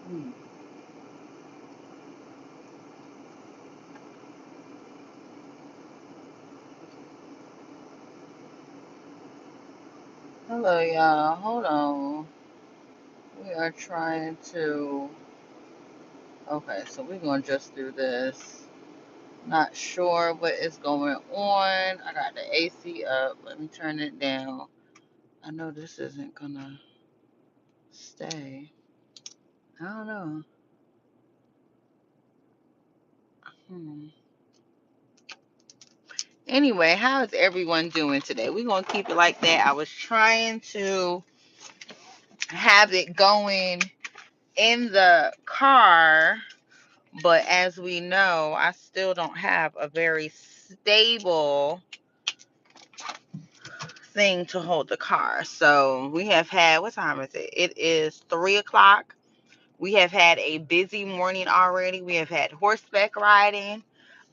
Hmm. Hello, y'all. Hold on. We are trying to. Okay, so we're going to just do this. Not sure what is going on. I got the AC up. Let me turn it down. I know this isn't going to stay. I don't know. Hmm. Anyway, how is everyone doing today? We're going to keep it like that. I was trying to have it going in the car, but as we know, I still don't have a very stable thing to hold the car. So we have had, what time is it? It is 3 o'clock. We have had a busy morning already. We have had horseback riding.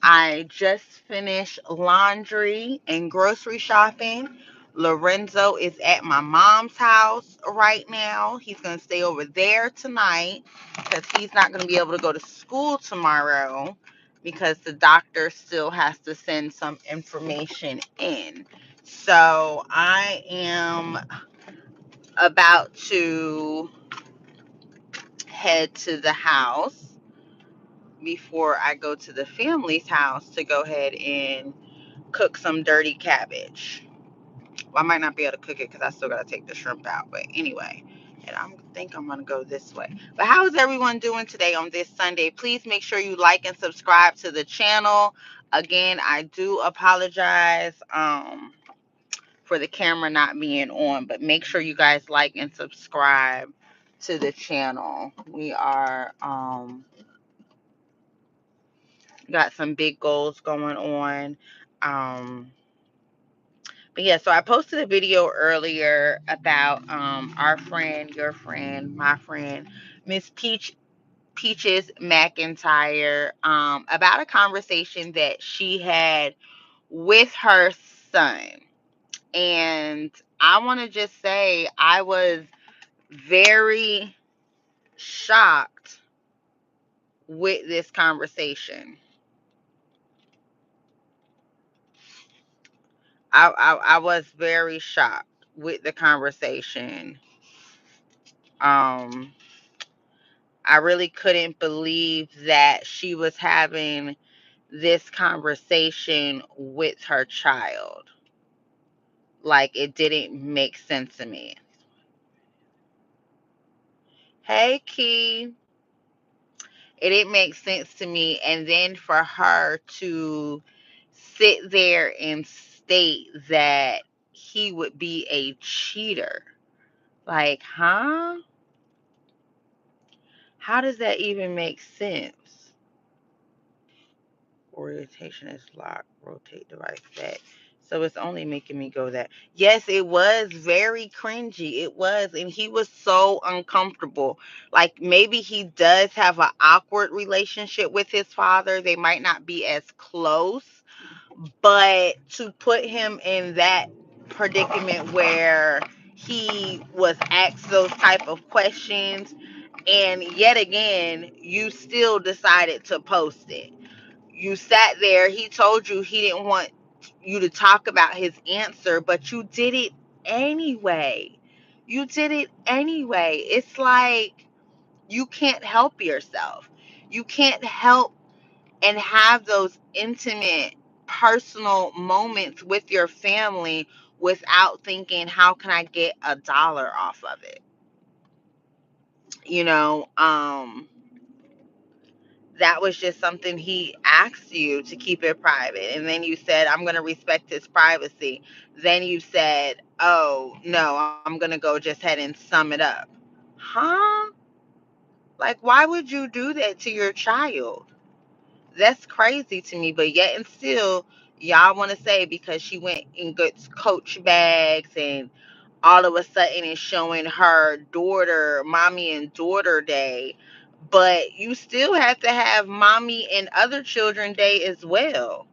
I just finished laundry and grocery shopping. Lorenzo is at my mom's house right now. He's going to stay over there tonight because he's not going to be able to go to school tomorrow because the doctor still has to send some information in. So I am about to head to the house before I go to the family's house to go ahead and cook some dirty cabbage. Well, I might not be able to cook it because I still got to take the shrimp out. But anyway, and I think I'm going to go this way. But how is everyone doing today on this Sunday? Please make sure you like and subscribe to the channel. Again, I do apologize for the camera not being on, but make sure you guys like and subscribe to the channel. We are got some big goals going on. Um, but yeah, so I posted a video earlier about our friend, your friend, my friend, Miss Peaches McIntyre, about a conversation that she had with her son. And I want to just say I was very shocked with this conversation. I was very shocked with the conversation. Um, I really couldn't believe that she was having this conversation with her child. Like, it didn't make sense to me. Hey, Key. It didn't make sense to me. And then for her to sit there and state that he would be a cheater. Like, huh? How does that even make sense? Orientation is locked. Rotate device back. So it's only making me go that. Yes, it was very cringy. It was. And he was so uncomfortable. Like maybe he does have an awkward relationship with his father. They might not be as close. But to put him in that predicament where he was asked those type of questions and yet again you still decided to post it. You sat there, he told you he didn't want you to talk about his answer, but you did it anyway. You did it anyway. It's like you can't help yourself. You can't help and have those intimate personal moments with your family without thinking, how can I get $1 off of it? You know, that was just something he asked you to keep it private. And then you said, I'm going to respect his privacy. Then you said, oh, no, I'm going to go just ahead and sum it up. Huh? Like, why would you do that to your child? That's crazy to me. But yet and still, y'all want to say because she went and gets Coach bags and all of a sudden it's showing her daughter, mommy and daughter day. But you still have to have mommy and other children day as well.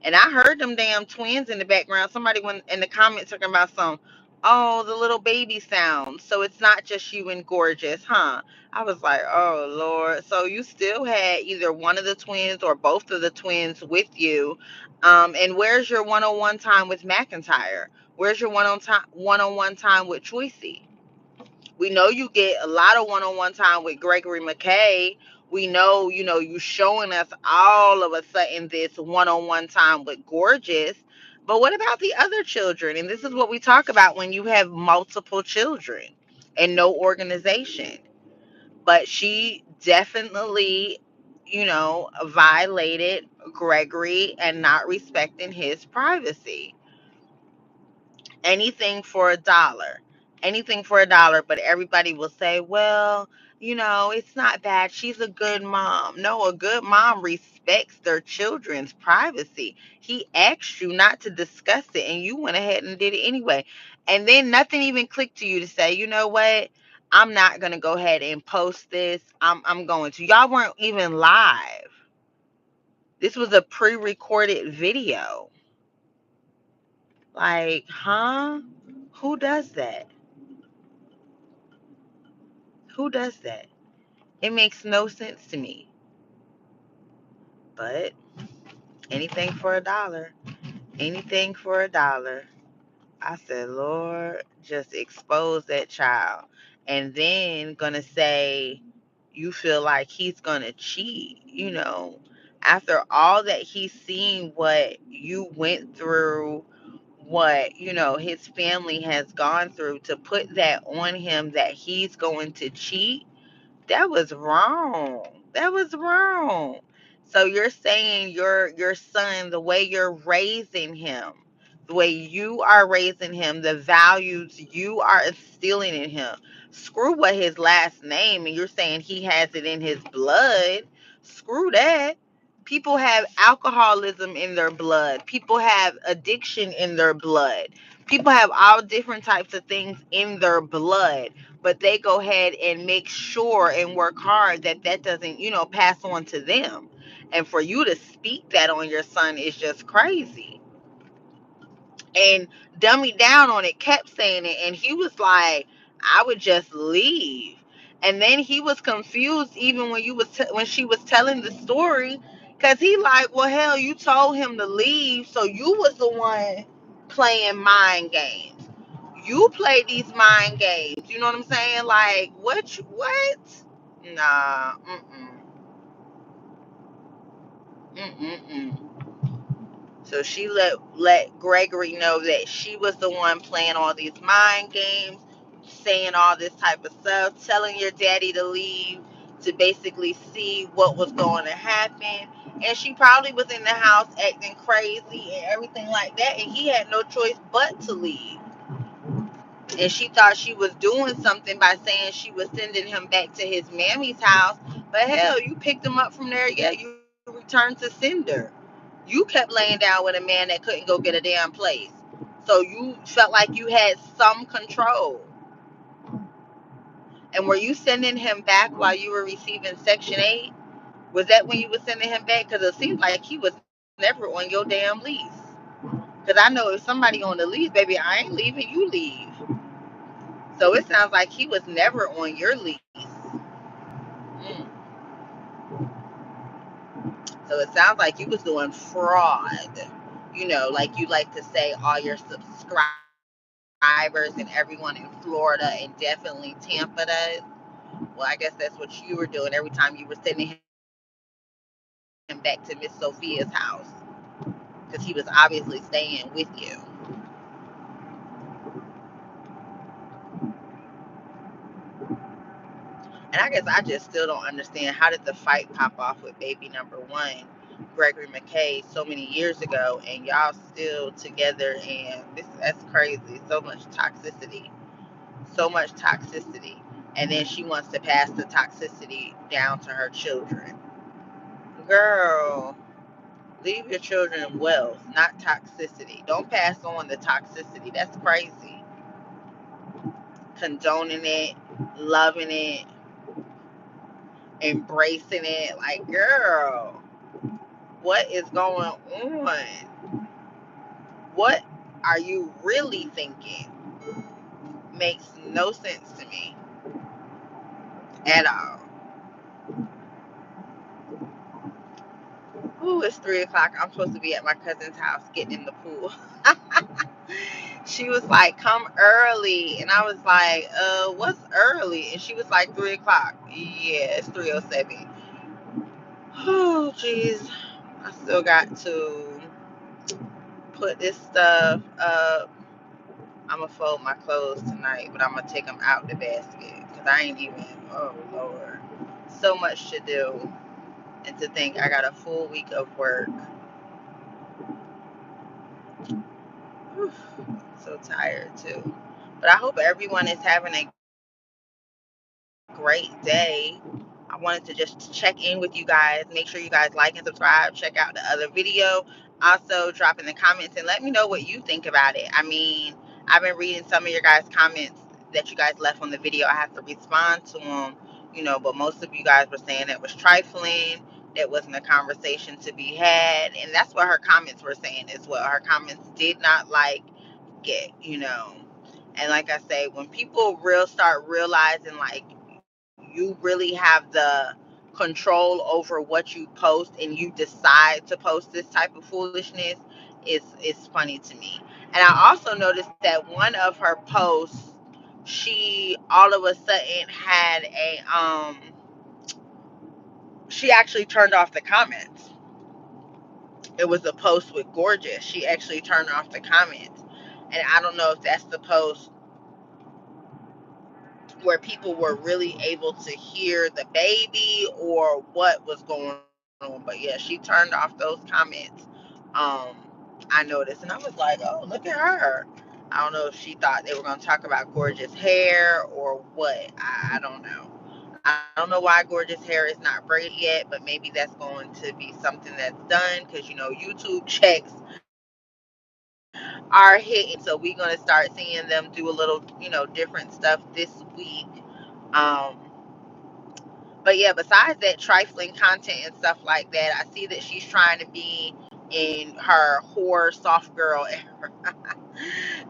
And I heard them damn twins in the background. Somebody went in the comments talking about some, Oh, the little baby sound. So it's not just you and Gorgeous, huh? I was like, oh Lord. So you still had either one of the twins or both of the twins with you. And where's your one-on-one time with McIntyre? Where's your one-on-one time with Choicey? We know you get a lot of one-on-one time with Gregory McKay. We know, you showing us all of a sudden this one-on-one time with Gorgeous. But what about the other children? And this is what we talk about when you have multiple children and no organization. But she definitely, violated Gregory and not respecting his privacy. Anything for a dollar, anything for a dollar. But everybody will say, well, it's not bad, she's a good mom. No, a good mom respects their children's privacy. He asked you not to discuss it and you went ahead and did it anyway, and then nothing even clicked to you to say, you know what, I'm not going to go ahead and post this. I'm going to. Y'all weren't even live. This was a pre-recorded video. Like, huh? Who does that? Who does that? It makes no sense to me. But anything for a dollar. Anything for a dollar. I said, Lord, just expose that child. And then gonna say you feel like he's gonna cheat, after all that he's seen, what you went through, what, his family has gone through, to put that on him that he's going to cheat. That was wrong. That was wrong. So you're saying your son, the way you're raising him, the way you are raising him, the values you are instilling in him. Screw what his last name, and you're saying he has it in his blood. Screw that. People have alcoholism in their blood. People have addiction in their blood. People have all different types of things in their blood, but they go ahead and make sure and work hard that that doesn't, pass on to them. And for you to speak that on your son is just crazy. And dummy down on it, kept saying it, and he was like, I would just leave. And then he was confused even when when she was telling the story, because he like, well, hell, you told him to leave, so you was the one playing mind games. You play these mind games. You know what I'm saying? Like, what? Nah, mm-mm. So she let Gregory know that she was the one playing all these mind games, saying all this type of stuff, telling your daddy to leave to basically see what was going to happen. And she probably was in the house acting crazy and everything like that, and he had no choice but to leave. And she thought she was doing something by saying she was sending him back to his mammy's house. But hell, you picked him up from there. Yeah, you returned to sender. You kept laying down with a man that couldn't go get a damn place. So you felt like you had some control. And were you sending him back while you were receiving Section 8? Was that when you were sending him back? Because it seems like he was never on your damn lease. Because I know if somebody on the lease, baby, I ain't leaving, you leave. So it sounds like he was never on your lease. Mm. So it sounds like you was doing fraud. Like you like to say all your subscribers and everyone in Florida and definitely Tampa does. Well, I guess that's what you were doing every time you were sending him back to Miss Sophia's house, because he was obviously staying with you. And I guess I just still don't understand, how did the fight pop off with baby number one, Gregory McKay, so many years ago, and y'all still together? And that's crazy. So much toxicity. So much toxicity. And then she wants to pass the toxicity down to her children. Girl, leave your children wealth, not toxicity. Don't pass on the toxicity. That's crazy. Condoning it, loving it, embracing it. Like, girl, what is going on? What are you really thinking? makes no sense to me at all. Ooh, it's 3 o'clock. I'm supposed to be at my cousin's house getting in the pool. She was like, come early. And I was like, what's early? And she was like, 3 o'clock. Yeah, it's 3:07. Oh, jeez. I still got to put this stuff up. I'm going to fold my clothes tonight, but I'm going to take them out the basket because I ain't even, oh, Lord. So much to do. And to think I got a full week of work. Whew, so tired, too. But I hope everyone is having a great day. I wanted to just check in with you guys. Make sure you guys like and subscribe. Check out the other video. Also, drop in the comments and let me know what you think about it. I mean, I've been reading some of your guys' comments that you guys left on the video. I have to respond to them, but most of you guys were saying that was trifling. That wasn't a conversation to be had. And that's what her comments were saying as well. Her comments did not like it. And like I say, when people start realizing, like, you really have the control over what you post and you decide to post this type of foolishness, it's funny to me. And I also noticed that one of her posts, she all of a sudden had she actually turned off the comments. It was a post with Gorgeous. She actually turned off the comments. And I don't know if that's the post where people were really able to hear the baby or what was going on. But yeah, she turned off those comments. Um, I noticed, and I was like, oh, look at her. I don't know if she thought they were going to talk about Gorgeous hair or what. I don't know. I don't know why Gorgeous hair is not braided yet, but maybe that's going to be something that's done because, YouTube checks are hitting. So we're going to start seeing them do a little, different stuff this week. Um, but yeah, besides that trifling content and stuff like that, I see that she's trying to be in her horror soft girl era.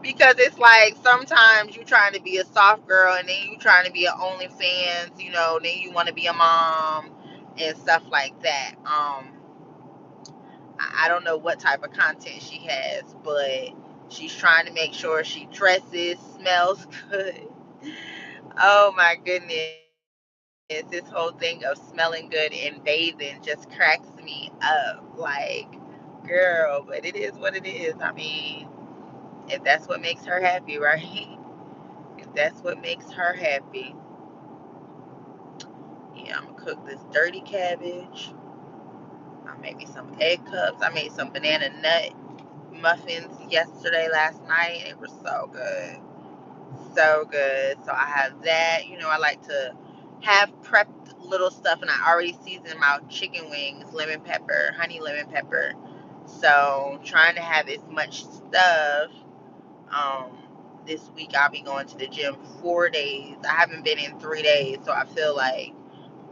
Because it's like sometimes you trying to be a soft girl and then you trying to be an OnlyFans, then you want to be a mom and stuff like that. I don't know what type of content she has, but she's trying to make sure she dresses, smells good. Oh my goodness. This whole thing of smelling good and bathing just cracks me up. Like, girl, but it is what it is. I mean, if that's what makes her happy, right? If that's what makes her happy. Yeah, I'm gonna cook this dirty cabbage. I made me some egg cups. I made some banana nut muffins last night. It was so good. So good. So I have that. I like to have prepped little stuff, and I already seasoned my chicken wings, lemon pepper, honey lemon pepper. So trying to have as much stuff. Um, this week I'll be going to the gym 4 days. I haven't been in 3 days, so I feel like,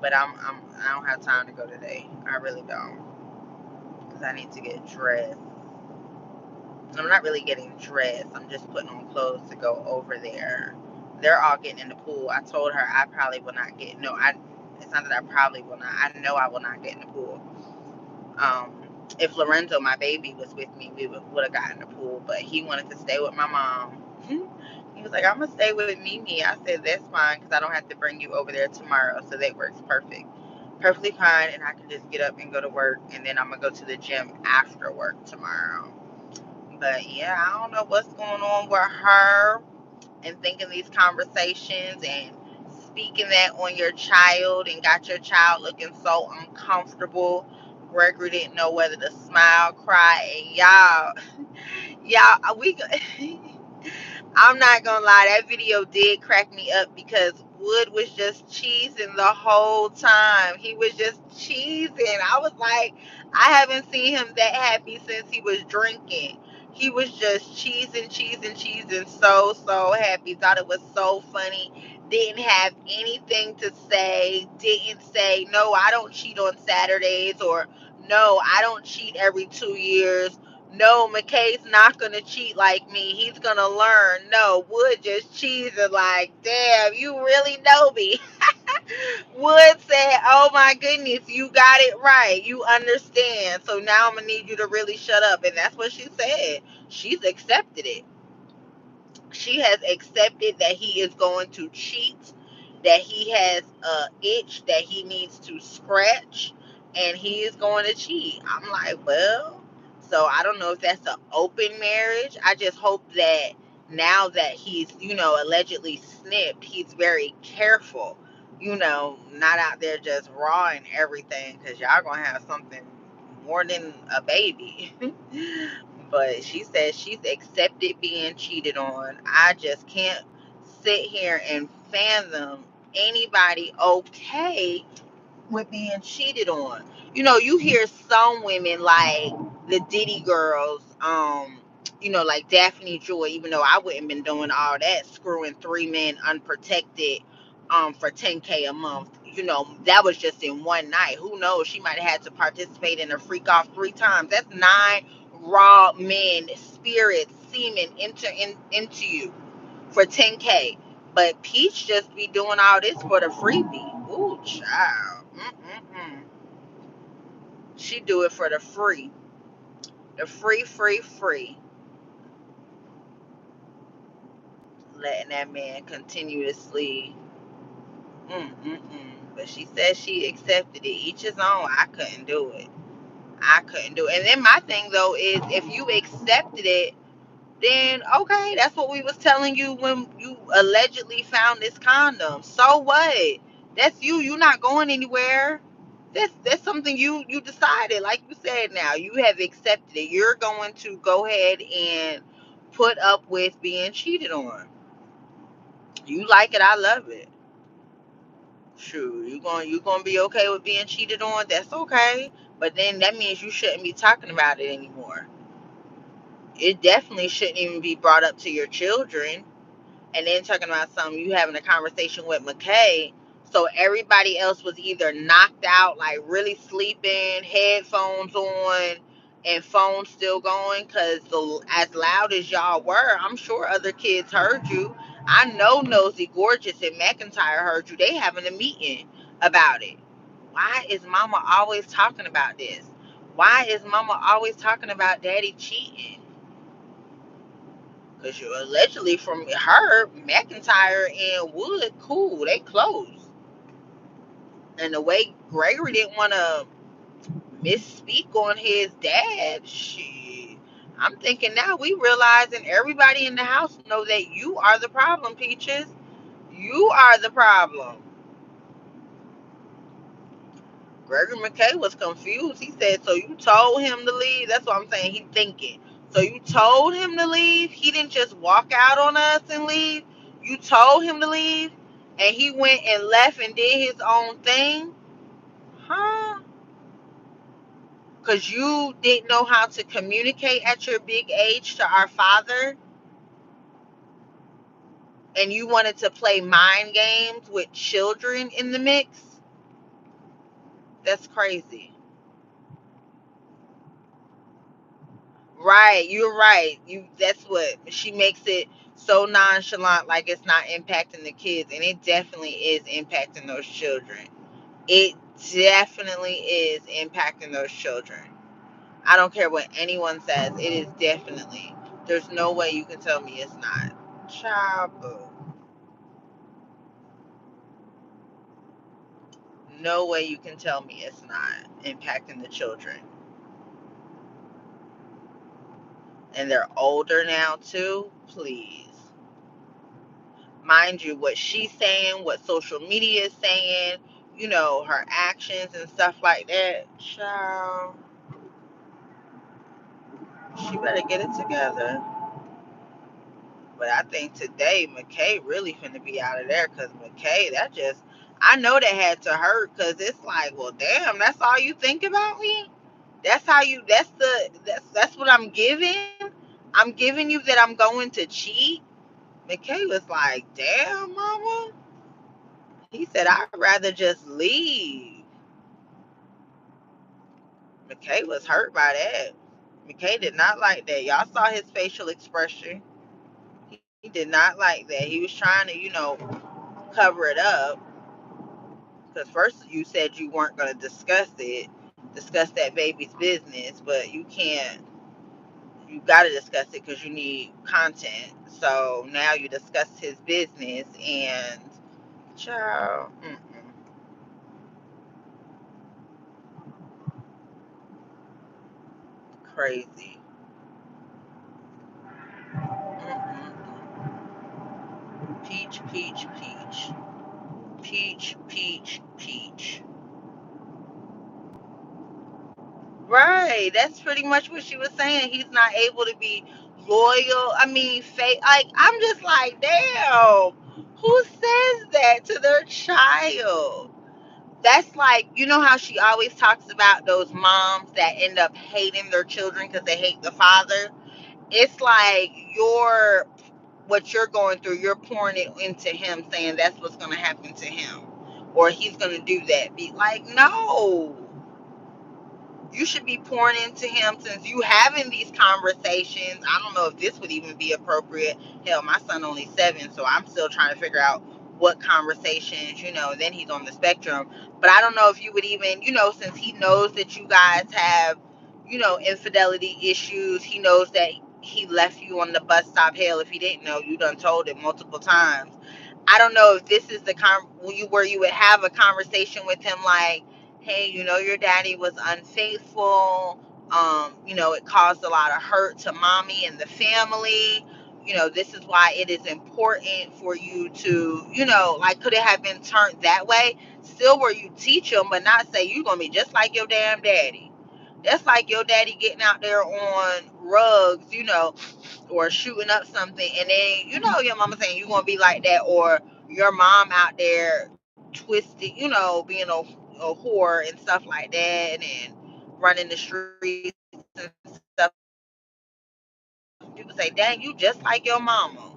but I don't have time to go today. I really don't, because I need to get dressed. I'm not really getting dressed. I'm just putting on clothes to go over there. They're all getting in the pool. I told her I probably will not get. No, it's not that I probably will not. I know I will not get in the pool. If Lorenzo, my baby, was with me, we would have gotten in the pool. But he wanted to stay with my mom. He was like, I'm gonna stay with Mimi. I said that's fine because I don't have to bring you over there tomorrow. So that works perfectly fine. And I can just get up and go to work. And then I'm gonna go to the gym after work tomorrow. But yeah, I don't know what's going on with her and thinking these conversations and speaking that on your child and got your child looking so uncomfortable. Gregory didn't know whether to smile, cry, and y'all, I'm not gonna lie, that video did crack me up because Wood was just cheesing the whole time. He was just cheesing. I was like, I haven't seen him that happy since he was drinking. He was just cheesing, so happy. Thought it was so funny. Didn't have anything to say. Didn't say, no, I don't cheat on Saturdays, or no, I don't cheat every 2 years. No, McKay's not gonna cheat like me. He's gonna learn. No, Wood just cheated like, damn, you really know me. Wood said, oh my goodness, you got it right. You understand. So now I'm gonna need you to really shut up. And that's what she said. She's accepted it. She has accepted that he is going to cheat, that he has a itch that he needs to scratch, and he is going to cheat. I'm like, well, so I don't know if that's an open marriage. I just hope that now that he's, allegedly snipped, he's very careful, not out there just raw and everything, because y'all gonna have something more than a baby. But she says she's accepted being cheated on. I just can't sit here and fathom anybody okay with being cheated on. You hear some women like the Diddy girls, like Daphne Joy, even though I wouldn't been doing all that, screwing three men unprotected for 10K a month. That was just in one night. Who knows? She might have had to participate in a freak off 3 times. That's 9 raw men, spirits, semen into you for 10K. But Peach just be doing all this for the freebie. Ooh, child. Mm-mm-mm. She do it for the free. The free, free, free. Letting that man continuously. Mm-mm-mm. But she said she accepted it. Each his own. I couldn't do it. I couldn't do it. And then my thing, though, is if you accepted it, then okay, that's what we was telling you when you allegedly found this condom. So what? That's you. You're not going anywhere. That's something you decided. Like you said, now you have accepted it. You're going to go ahead and put up with being cheated on. You like it, I love it. Sure, you gonna be okay with being cheated on. That's okay. But then that means you shouldn't be talking about it anymore. It definitely shouldn't even be brought up to your children. And then talking about something, you having a conversation with McKay. So everybody else was either knocked out, like really sleeping, headphones on, and phones still going. Because as loud as y'all were, I'm sure other kids heard you. I know Nosy Gorgeous and McIntyre heard you. They having a meeting about it. Why is Mama always talking about this? Why is Mama always talking about Daddy cheating? Because you allegedly from her, McIntyre and Wood, cool, they close. And the way Gregory didn't want to misspeak on his dad, shit. I'm thinking now we realizing everybody in the house know that you are the problem, Peaches. You are the problem. Gregory McKay was confused. He said, so you told him to leave? That's what I'm saying. He thinking. So you told him to leave? He didn't just walk out on us and leave? You told him to leave? And he went and left and did his own thing? Huh? Because you didn't know how to communicate at your big age to our father? And you wanted to play mind games with children in the mix? That's crazy. Right, you're right. That's what she makes it so nonchalant, like it's not impacting the kids, and it definitely is impacting those children. It definitely is impacting those children. I don't care what anyone says, it is definitely. There's no way you can tell me it's not. Child, boo. No way you can tell me it's not impacting the children. And they're older now too. Please. Mind you, what she's saying, what social media is saying, her actions and stuff like that. Child, she better get it together. But I think today, McKay really finna be out of there, because McKay, I know that had to hurt, because it's like, well, damn, that's all you think about me? That's what I'm giving? I'm giving you that I'm going to cheat? McKay was like, damn, mama. He said, I'd rather just leave. McKay was hurt by that. McKay did not like that. Y'all saw his facial expression. He did not like that. He was trying to, cover it up. Because first you said you weren't going to discuss that baby's business, but you can't. You got to discuss it because you need content. So now you discuss his business and, child, crazy. Mm-mm. Peach, peach, peach. Peach, peach, peach. Right. That's pretty much what she was saying. He's not able to be loyal. I mean, fake. Like, I'm just like, damn. Who says that to their child? That's like, you know how she always talks about those moms that end up hating their children because they hate the father? It's like what you're going through, you're pouring it into him, saying that's what's going to happen to him. Or he's going to do that. Be like, no. You should be pouring into him since you having these conversations. I don't know if this would even be appropriate. Hell, my son only 7, so I'm still trying to figure out what conversations, then he's on the spectrum. But I don't know if you would even, since he knows that you guys have, infidelity issues, he knows that he left you on the bus stop. Hell, if he didn't know, you done told it multiple times. I don't know if this is the where you would have a conversation with him like, hey, your daddy was unfaithful. It caused a lot of hurt to mommy and the family. This is why it is important for you to, like, could it have been turned that way? Still where you teach them, but not say you're going to be just like your damn daddy. That's like your daddy getting out there on rugs, or shooting up something, and then your mama saying you gonna be like that, or your mom out there twisted, being a whore and stuff like that, and running the streets and stuff. People say, "Dang, you just like your mama."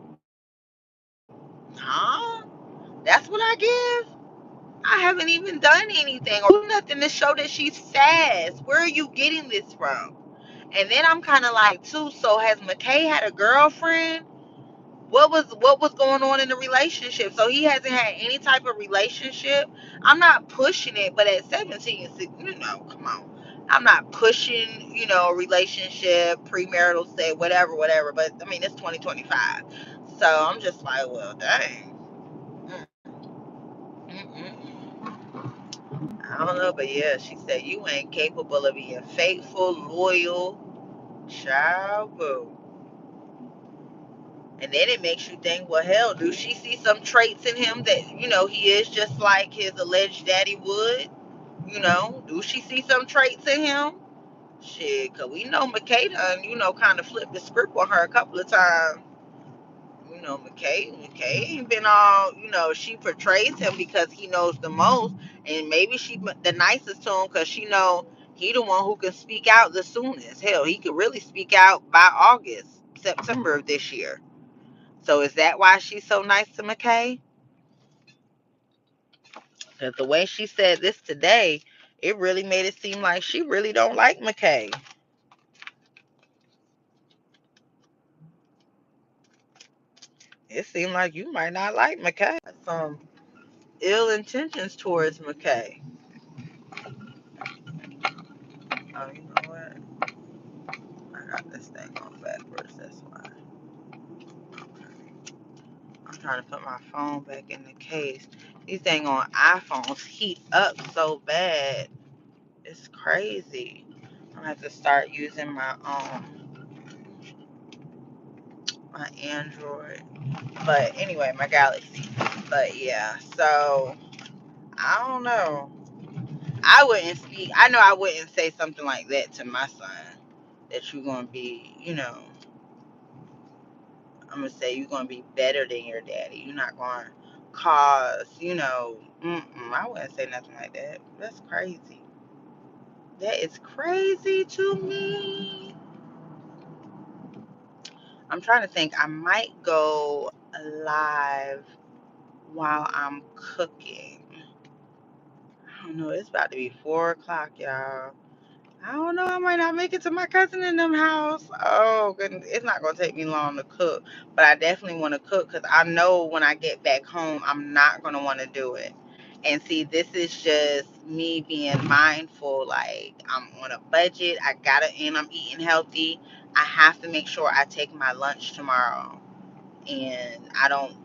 Huh? That's what I give. I haven't even done anything or do nothing to show that she's fast. Where are you getting this from? And then I'm kind of like, too. So has McKay had a girlfriend? What was going on in the relationship? So he hasn't had any type of relationship. I'm not pushing it, but at 17, come on. I'm not pushing, a relationship, premarital sex, whatever. But I mean, it's 2025, so I'm just like, well, dang. Mm, mm, I don't know, but yeah, she said you ain't capable of being faithful, loyal, child, boo. And then it makes you think, well, hell, do she see some traits in him that, he is just like his alleged daddy would? Do she see some traits in him? Shit, because we know McKay done, kind of flipped the script on her a couple of times. McKay ain't been all, she portrays him because he knows the most. And maybe she the nicest to him because she know he the one who can speak out the soonest. Hell, he could really speak out by August, September of this year. So is that why she's so nice to McKay? Because the way she said this today, it really made it seem like she really don't like McKay. It seemed like you might not like McKay. Some ill intentions towards McKay. Oh, you know what? I got this thing on backwards. That's why. Okay. I'm trying to put my phone back in the case. These dang on iPhones heat up so bad. It's crazy. I'm gonna have to start using my Android. But anyway, my Galaxy. But yeah, so I don't know. I wouldn't speak. I know I wouldn't say something like that to my son. That you're gonna be, I'm gonna say you're gonna be better than your daddy. You're not gonna cause, I wouldn't say nothing like that. That's crazy. That is crazy to me. I'm trying to think. I might go live while I'm cooking. I don't know. It's about to be 4 o'clock, y'all. I don't know. I might not make it to my cousin in them house. Oh goodness, it's not gonna take me long to cook, but I definitely want to cook because I know when I get back home, I'm not gonna want to do it. And see, this is just me being mindful. Like I'm on a budget. I gotta, and I'm eating healthy. I have to make sure I take my lunch tomorrow, and I don't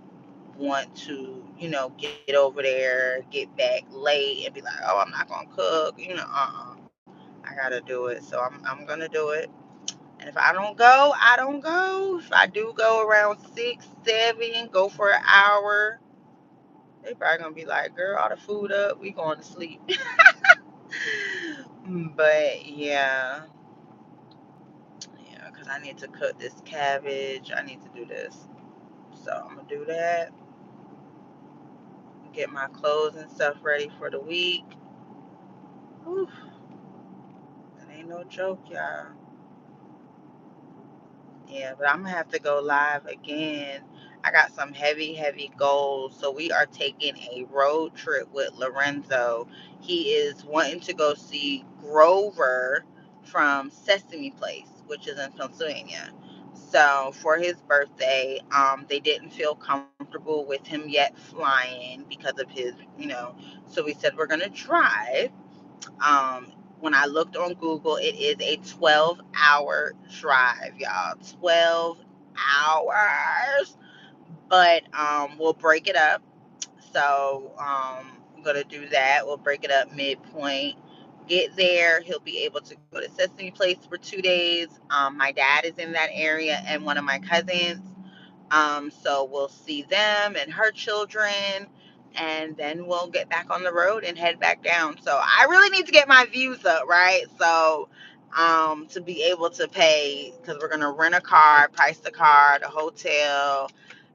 want to, get over there, get back late, and be like, oh, I'm not gonna cook. I gotta do it. So I'm gonna do it. And if I don't go, I don't go. If I do go around 6, 7, go for an hour, they probably gonna be like, girl, all the food up, we going to sleep. But yeah, because I need to cut this cabbage. I need to do this. So I'm gonna do that. Get my clothes and stuff ready for the week. Whew, that ain't no joke, y'all. Yeah, but I'm gonna have to go live again. I got some heavy, heavy goals. So we are taking a road trip with Lorenzo. He is wanting to go see Grover from Sesame Place, which is in Pennsylvania. So for his birthday, they didn't feel comfortable with him yet flying because of his, So we said we're gonna drive. um, when I looked on Google, it is a 12-hour drive, y'all. 12 hours. But we'll break it up. So I'm going to do that. We'll break it up midpoint. Get there. He'll be able to go to Sesame Place for 2 days. My dad is in that area and one of my cousins. So we'll see them and her children, and then we'll get back on the road and head back down. So I really need to get my views up, right? So, to be able to pay, because we're gonna rent a car, price the car, the hotel,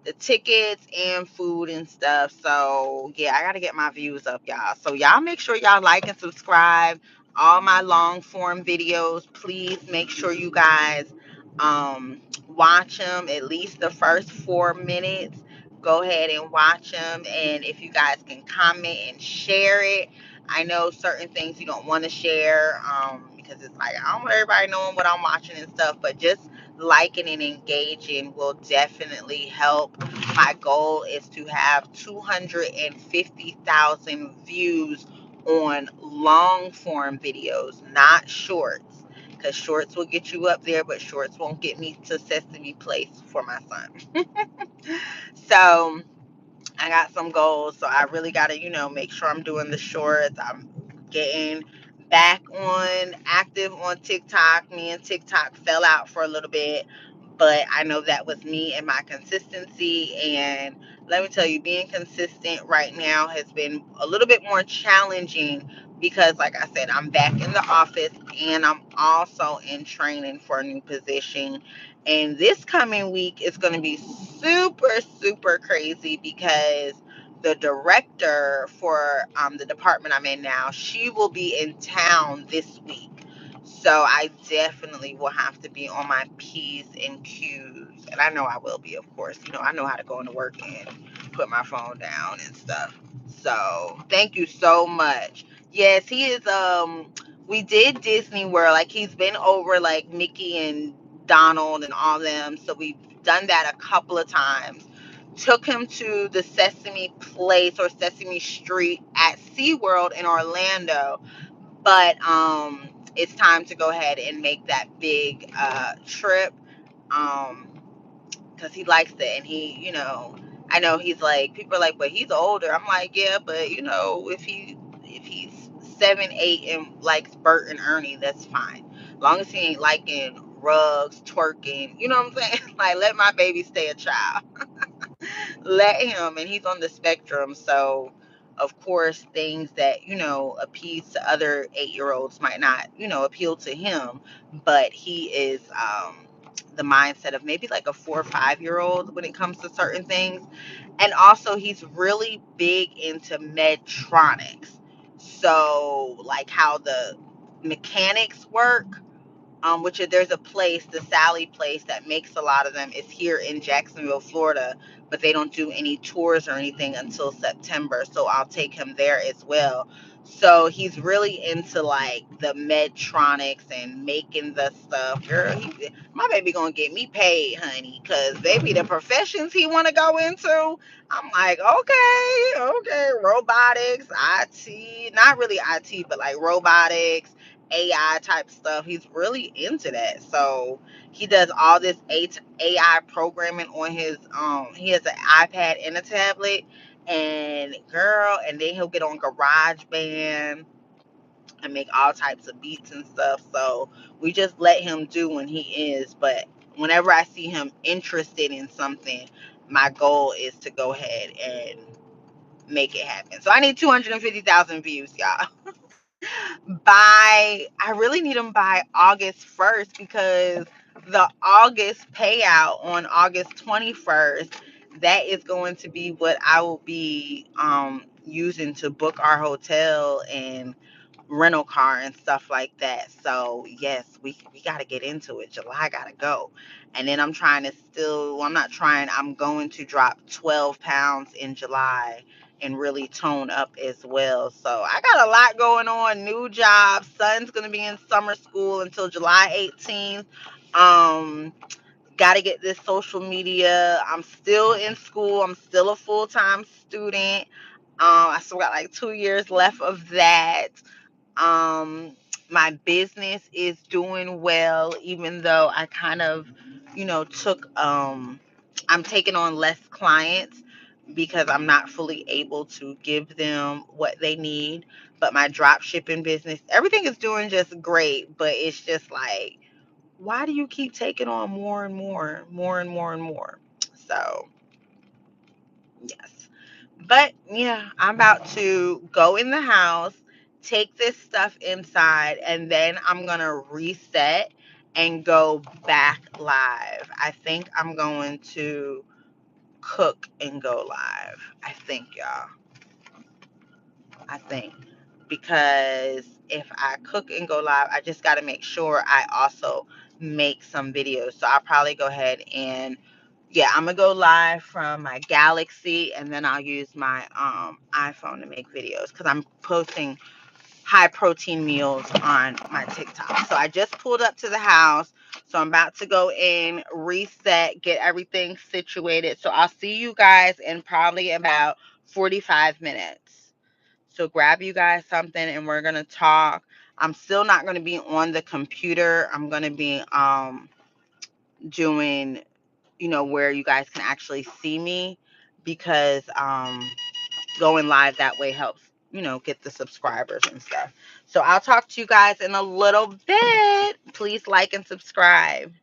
the tickets, and food and stuff. So yeah, I gotta get my views up, y'all. So y'all make sure y'all like and subscribe. All my long form videos, please make sure you guys watch them at least the first 4 minutes. Go ahead and watch them, and if you guys can comment and share it. I know certain things you don't want to share, because it's like I don't want everybody knowing what I'm watching and stuff, but just liking and engaging will definitely help. My goal is to have 250,000 views on long form videos, not shorts, because shorts will get you up there, but shorts won't get me to Sesame Place for my son. So I got some goals, so I really got to, make sure I'm doing the shorts. I'm getting back on active on TikTok. Me and TikTok fell out for a little bit, but I know that was me and my consistency. And let me tell you, being consistent right now has been a little bit more challenging because, like I said, I'm back in the office and I'm also in training for a new position. And this coming week is going to be super, super crazy because the director for the department I'm in now, she will be in town this week. So I definitely will have to be on my P's and Q's. And I know I will be, of course. I know how to go into work and put my phone down and stuff. So thank you so much. Yes, he is we did Disney World. Like he's been over like Mickey and Donald and all them. So we've done that a couple of times. Took him to the Sesame Place or Sesame Street at SeaWorld in Orlando. But it's time to go ahead and make that big trip. Because he likes it, and I know he's like, people are like, but he's older. I'm like, yeah, but if he's 7, 8 and likes Bert and Ernie, that's fine. As long as he ain't liking rugs, twerking, you know what I'm saying? Like, let my baby stay a child. Let him, and he's on the spectrum. So of course things that appease to other 8-year-olds might not appeal to him, but he is the mindset of maybe like a 4 or 5-year-old when it comes to certain things. And also he's really big into medtronics, so like how the mechanics work. There's a place, the Sally place, that makes a lot of them. It's here in Jacksonville, Florida, but they don't do any tours or anything until September. So I'll take him there as well. So he's really into like the Medtronics and making the stuff. Girl, my baby gonna get me paid, honey, because baby, the professions he wanna go into, I'm like, okay, robotics, IT, not really IT, but like robotics, AI type stuff. He's really into that. So he does all this AI programming on his he has an iPad and a tablet, and girl, and then he'll get on GarageBand and make all types of beats and stuff. So we just let him do when he is. But whenever I see him interested in something, my goal is to go ahead and make it happen. So I need 250,000 views, y'all. I really need them by August 1st, because the August payout on August 21st, that is going to be what I will be using to book our hotel and rental car and stuff like that. So yes, we got to get into it. July got to go. And then I'm going to drop 12 pounds in July and really tone up as well. So I got a lot going on. New job. Son's going to be in summer school until July 18th. Got to get this social media. I'm still in school. I'm still a full-time student. I still got like 2 years left of that. um my business is doing well, even though I kind of, took I'm taking on less clients because I'm not fully able to give them what they need. But my drop shipping business, everything is doing just great, but it's just like, why do you keep taking on more and more and more and more? So yes. But yeah, I'm about to go in the house, take this stuff inside, and then I'm going to reset and go back live. I think I'm going to cook and go live. I think, y'all. I think. Because if I cook and go live, I just got to make sure I also make some videos. So I'll probably go ahead and, yeah, I'm gonna go live from my Galaxy, and then I'll use my iPhone to make videos, because I'm posting high protein meals on my TikTok. So I just pulled up to the house. So I'm about to go in, reset, get everything situated. So I'll see you guys in probably about 45 minutes. So grab you guys something and we're gonna talk. I'm still not gonna be on the computer. I'm gonna be doing, where you guys can actually see me, because going live that way helps, get the subscribers and stuff. So I'll talk to you guys in a little bit. Please like and subscribe.